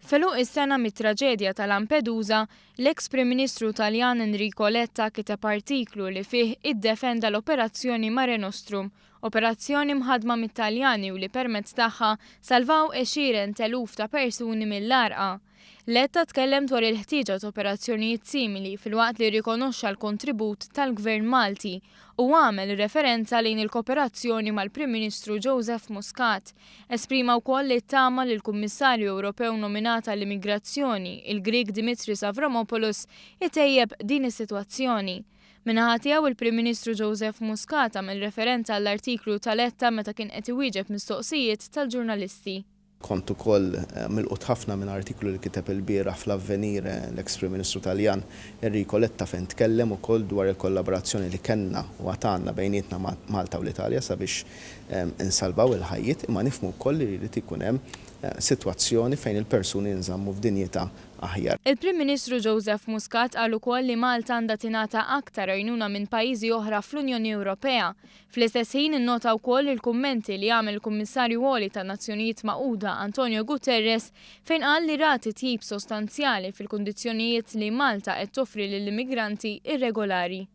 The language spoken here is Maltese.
Feluq is-sena mit-traġedja ta' Lampedusa, l-eks Prim Ministru Taljan Enrico Letta kiteb artiklu li fih iddefenda l-Operazzjoni Mare Nostrum, operazzjoni mħadma mit-Taljani u li permezz tagħha salvaw 20,000 ta' persuni mill-għarqa. Letta tkellem dwar il-ħtieġa ta' operazzjonijiet simili fil-waqt li rikonoxxa l-kontribut tal-Gvern Malti u għamel referenza lejn il-kooperazzjoni mal-Prim Ministru Joseph Muscat. Esprima wkoll li tama li l-Kummissarju Ewropew nominata l-Immigrazzjoni, il-Grieg Dimitris Avramopoulos, itejjeb din is-sitwazzjoni. Minnaħa tiegħu il-Prim Ministru Joseph Muscat għamel referenza għall-artiklu ta' Letta meta kien qed iwieġeb mistoqsijiet tal-ġurnalisti. Kont ukoll milqut ħafna minn artiklu li kiteb il-bieraħ fl-Avvenire l-eks Prim Ministru Taljan Enrico Letta fejn tkellem ukoll dwar il-kollaborazzjoni li kellna u għatanna bejnietna Malta u l-Italja sabiex insalvaw il-ħajjiet, imma nifhmu wkoll li jrid ikun hemm sitwazzjoni fejn il-persuni nżammu f'dinjità aħjar. Il-Prim Ministru Joseph Muscat qal ukoll li Malta għandha tingħata aktar għajnuna minn pajjiżi oħra fl-Unjoni Ewropea. Fl-istess ħin innota wkoll il-kummenti li għamel il-Kummissarju Għoli tan-Nazzjonijiet Magħquda Antonio Guterres fejn qal li rati tip sostanzjali fil-kundizzjonijiet li Malta qed toffri lill-immigranti irregolari.